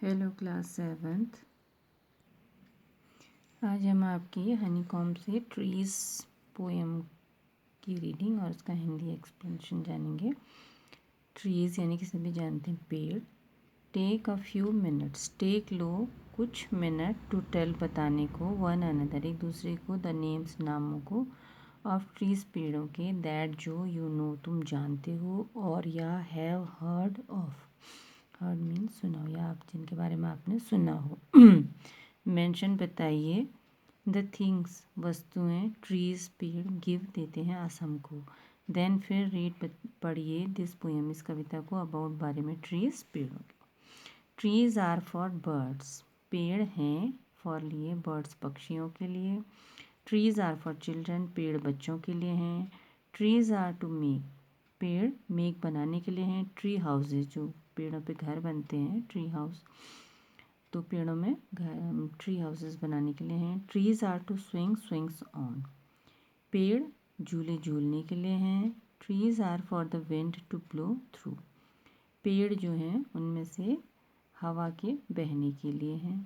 Hello class 7th। आज हम आपकी हनीकॉम्ब से ट्रीज़ पोएम की रीडिंग और उसका हिंदी एक्सप्लेनेशन जानेंगे। ट्रीज़ यानी कि सभी जानते हैं पेड़। Take a few minutes, take लो कुछ मिनट, टू टेल बताने को, वन अनदर एक दूसरे को, द नेम्स नामों को, ऑफ ट्रीज़ पेड़ों के, दैट जो यू नो तुम जानते हो, और या have heard of, heard means सुना हो या आप जिनके बारे में आपने सुना हो। मेंशन बताइए, द थिंग्स वस्तुएं, ट्रीज पेड़, गिव देते हैं अस हमको। देन फिर रीड पढ़िए दिस पोएम इस कविता को, अबाउट बारे में ट्रीज पेड़ों के। ट्रीज आर फॉर बर्ड्स, पेड़ हैं फॉर लिए, बर्ड्स पक्षियों के लिए। ट्रीज आर फॉर चिल्ड्रन, पेड़ बच्चों के लिए हैं। ट्रीज आर टू मेक, पेड़ मेक बनाने के लिए हैं। ट्री हाउसेज, जो पेड़ों पे घर बनते हैं, ट्री हाउस, तो पेड़ों में घर ट्री हाउसेस बनाने के लिए हैं। Trees are to swing, swings on, पेड़ झूले झूलने के लिए हैं। Trees are for the wind to blow through, पेड़ जो हैं उनमें से हवा के बहने के लिए हैं।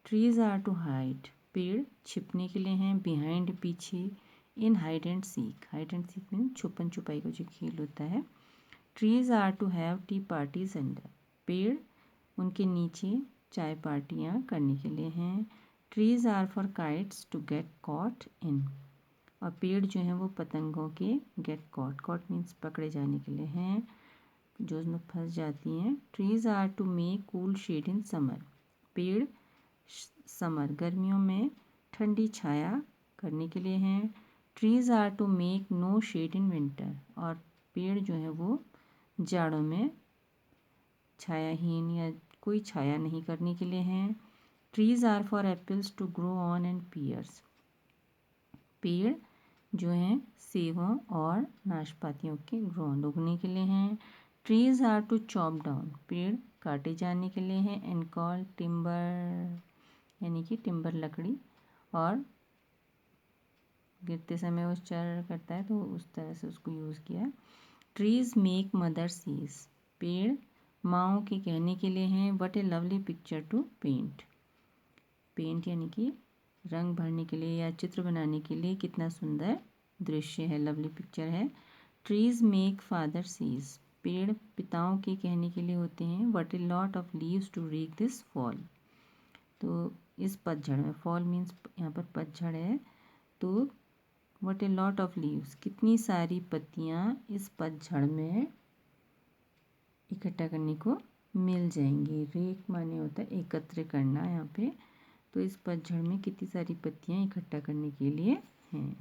ट्रीज आर टू हाइड, पेड़ छिपने के लिए हैं। बिहाइंड पीछे, in hide and seek, hide and seek mean छुपन छुपाई का जो खेल होता है। Trees are to have tea parties under, पेड़ उनके नीचे चाय पार्टियाँ करने के लिए हैं। Trees are for kites to get caught in, और पेड़ जो हैं वो पतंगों के गेट कॉट, कॉट मीन्स पकड़े जाने के लिए हैं, जो उसमें फंस जाती हैं। Trees are to make cool shade in summer, पेड़ समर गर्मियों में ठंडी छाया करने के लिए हैं। Trees are to make no shade in winter, और पेड़ जो है वो जाड़ों में छायाहीन या कोई छाया नहीं करने के लिए हैं। Trees are for apples to grow on and pears, पेड़ जो हैं सेबों और नाशपातियों के ग्रो ऑन उगने के लिए हैं। Trees are to chop down, पेड़ काटे जाने के लिए हैं। एंड कॉल टिम्बर, यानी कि टिम्बर लकड़ी, और गिरते समय वो चर करता है तो उस तरह से उसको यूज़ किया। ट्रीज मेक मदर सीज, पेड़ माओ के कहने के लिए हैं। What a lovely picture to paint, paint यानी कि रंग भरने के लिए या चित्र बनाने के लिए कितना सुंदर दृश्य है, लवली पिक्चर है। ट्रीज मेक फादर सीज, पेड़ पिताओं के कहने के लिए होते हैं। What a lot of leaves to rake this fall, तो इस पतझड़ में, फॉल मीन्स यहाँ पर पतझड़ है, तो what a lot of leaves कितनी सारी पत्तियाँ इस पतझड़ में इकट्ठा करने को मिल जाएंगी। रेक माने होता है एकत्र करना यहाँ पे, तो इस पतझड़ में कितनी सारी पत्तियाँ इकट्ठा करने के लिए हैं।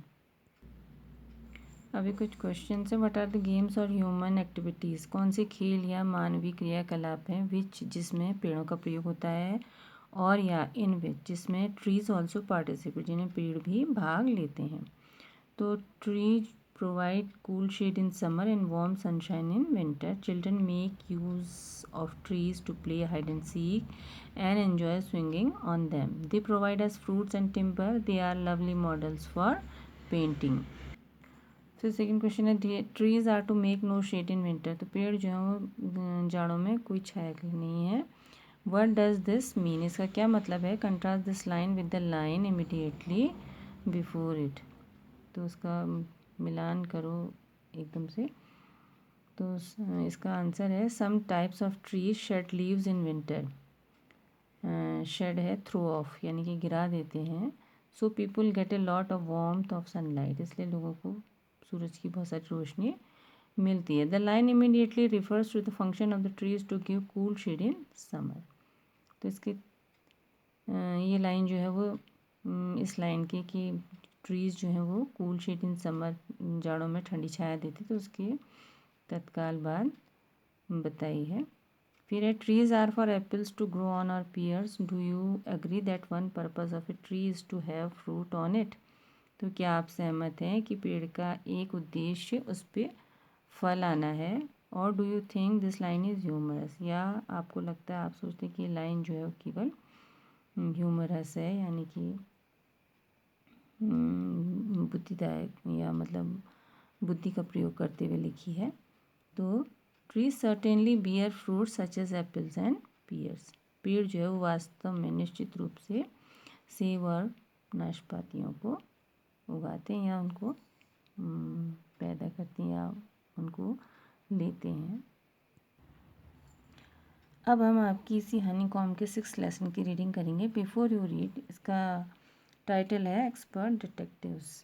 अभी कुछ क्वेश्चन है। व्हाट आर द गेम्स और ह्यूमन एक्टिविटीज़, कौन से खेल या मानवीय क्रियाकलाप हैं विच जिसमें पेड़ों का प्रयोग होता है, और या इन विच जिसमें ट्रीज ऑल्सो पार्टिसिपेट, जिन्हें पेड़ भी भाग लेते हैं। तो trees provide cool shade in summer and warm sunshine in winter. Children make use of trees to play hide and seek and enjoy swinging on them. They provide us fruits and timber. They are lovely models for painting. तो second question है, trees are to make no shade in winter, तो पेड़ जो है वो जाड़ों में कोई छाया नहीं है। व्हाट डज दिस मीन, इसका क्या मतलब है। Contrast this line with the line immediately before it, तो उसका मिलान करो एकदम से। तो इसका आंसर है, some types of trees shed leaves in winter, shed है थ्रो ऑफ यानी कि गिरा देते हैं। So people get a lot of warmth of sunlight, इसलिए लोगों को सूरज की बहुत सारी रोशनी मिलती है। The line immediately refers to the function of the trees to give cool shade in summer, तो इसके ये लाइन जो है वो इस लाइन की कि ट्रीज़ जो हैं वो कूल शेड इन समर, जाड़ों में ठंडी छाया देती, तो उसके तत्काल बाद बताई है। फिर है, trees are for apples to grow on और pears, do you agree that one purpose of a tree is to have fruit on it, तो क्या आप सहमत हैं कि पेड़ का एक उद्देश्य उस पर फल आना है। और do you think this line is humorous, या आपको लगता है, आप सोचते हैं कि ये लाइन जो है वो केवल ह्यूमरस है, यानी कि बुद्धिदायक या मतलब बुद्धि का प्रयोग करते हुए लिखी है। तो trees certainly bear fruits such as apples and pears, पेड़ जो है वो वास्तव में निश्चित रूप से सेब और नाशपातियों को उगाते हैं या उनको पैदा करते हैं या उनको लेते हैं। अब हम आपकी इसी हनीकॉम्ब के 6th लेसन की रीडिंग करेंगे। बिफोर यू रीड, इसका टाइटल है expert detectives.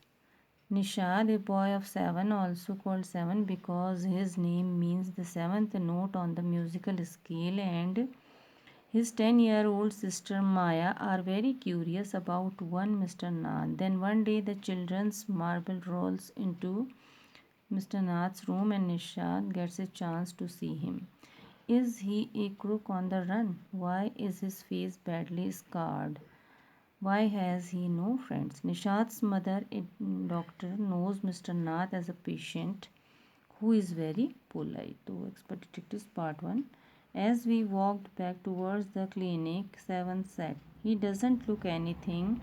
Nishad, a boy of 7, also called 7 because his name means the seventh note on the musical scale, and his 10-year-old sister Maya are very curious about one Mr. Nath. Then one day the children's marble rolls into Mr. Nath's room and Nishad gets a chance to see him. Is he a crook on the run? Why is his face badly scarred? Why has he no friends? Nishad's mother, a doctor, knows Mr. Nath as a patient who is very polite. So, Expert Detectives Part 1. As we walked back towards the clinic, 7 said, "He doesn't look anything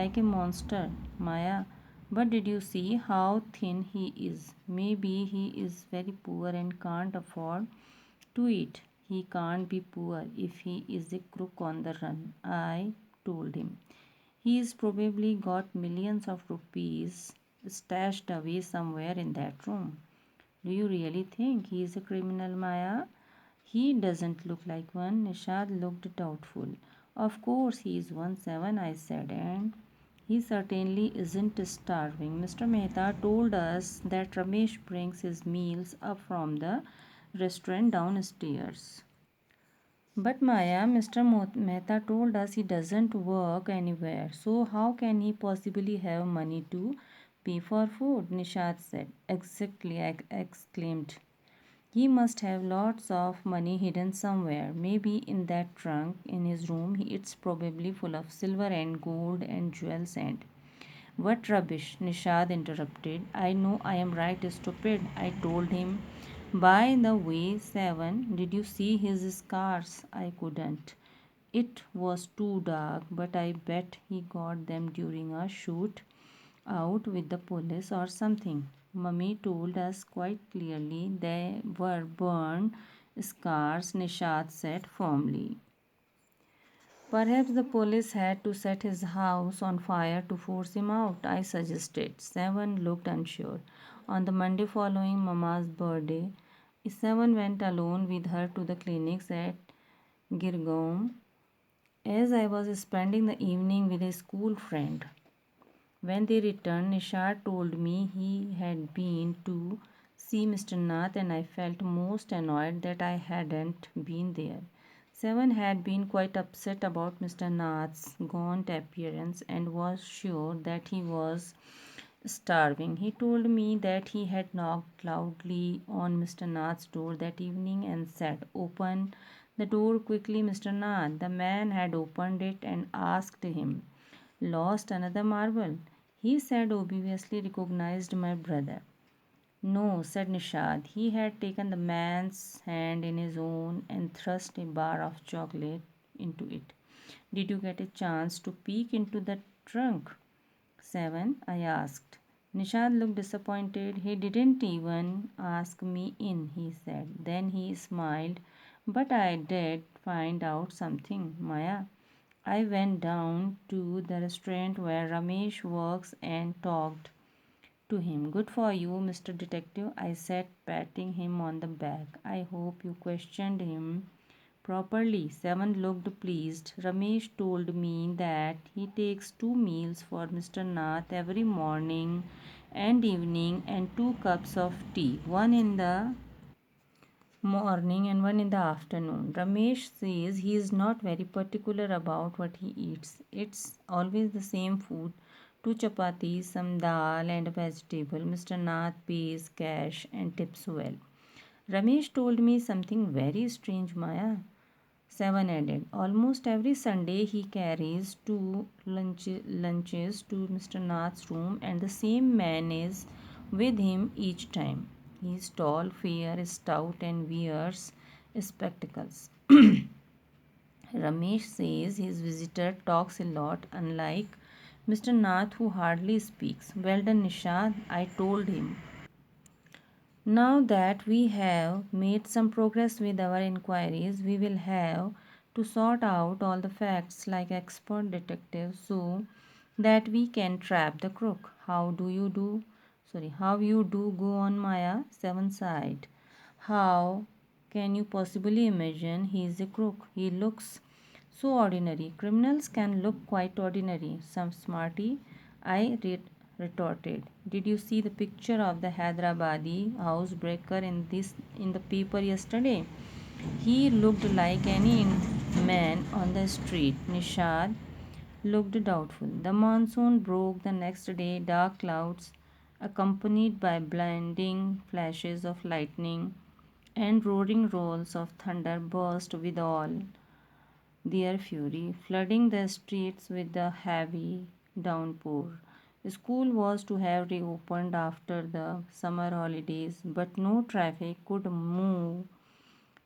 like a monster, Maya. But did you see how thin he is? Maybe he is very poor and can't afford to eat." "He can't be poor if he is a crook on the run," I told him. "He's probably got millions of rupees stashed away somewhere in that room." "Do you really think he is a criminal, Maya?" "He doesn't look like one." Nishad looked doubtful. "Of course he is one, 7," I said, "and he certainly isn't starving. Mr. Mehta told us that Ramesh brings his meals up from the restaurant downstairs." "But Maya, Mr. Mehta told us he doesn't work anywhere, so how can he possibly have money to pay for food?" Nishad said. "Exactly," I exclaimed. "He must have lots of money hidden somewhere. Maybe in that trunk in his room. It's probably full of silver and gold and jewels and—" "What rubbish!" Nishad interrupted. "I know I am right, stupid," I told him. "By the way, 7, did you see his scars?" I couldn't. It was too dark, but I bet he got them during a shoot out with the police or something. Mummy told us quite clearly they were burn scars," Nishad said firmly. "Perhaps the police had to set his house on fire to force him out," I suggested. 7 looked unsure. On the Monday following Mama's birthday, 7 went alone with her to the clinics at Girgaon, as I was spending the evening with a school friend. When they returned, Nishad told me he had been to see Mr. Nath, and I felt most annoyed that I hadn't been there. 7 had been quite upset about Mr. Nath's gaunt appearance and was sure that he was starving. He told me that he had knocked loudly on Mr. Nath's door that evening and said, "Open the door quickly, Mr. Nath." The man had opened it and asked him, "Lost another marble?" He said, "Obviously recognized my brother." "No," said Nishad. He had taken the man's hand in his own and thrust a bar of chocolate into it. "Did you get a chance to peek into the trunk?" 7, I asked. Nishad looked disappointed. "He didn't even ask me in," he said. Then he smiled. "But I did find out something, Maya. I went down to the restaurant where Ramesh works and talked to him." "Good for you, Mr. Detective," I said, patting him on the back. "I hope you questioned him properly." 7 looked pleased. "Ramesh told me that he takes 2 meals for Mr. Nath every morning and evening and 2 cups of tea, one in the morning and one in the afternoon. Ramesh says he is not very particular about what he eats. It's always the same food: 2 chapatis, some dal, and a vegetable. Mr. Nath pays cash and tips well." "Ramesh told me something very strange, Maya," 7 added. "Almost every Sunday he carries 2 lunches to Mr. Nath's room, and the same man is with him each time. He is tall, fair, stout, and wears spectacles. Ramesh says his visitor talks a lot, unlike Mr. Nath, who hardly speaks." "Well done, Nishad," I told him. "Now that we have made some progress with our inquiries, we will have to sort out all the facts like expert detectives so that we can trap the crook. How you do go on Maya seven side. How can you possibly imagine he is a crook? He looks so ordinary. Criminals can look quite ordinary. Some smarty, retorted. Did you see the picture of the Hyderabadi housebreaker in the paper yesterday? He looked like any man on the street. Nishad looked doubtful. The monsoon broke the next day, dark clouds, accompanied by blinding flashes of lightning and roaring rolls of thunder, burst with all their fury, flooding the streets with a heavy downpour. School was to have reopened after the summer holidays, but no traffic could move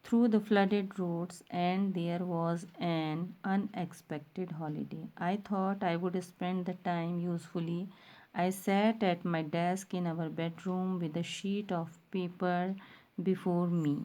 through the flooded roads, and there was an unexpected holiday. I thought I would spend the time usefully. I sat at my desk in our bedroom with a sheet of paper before me.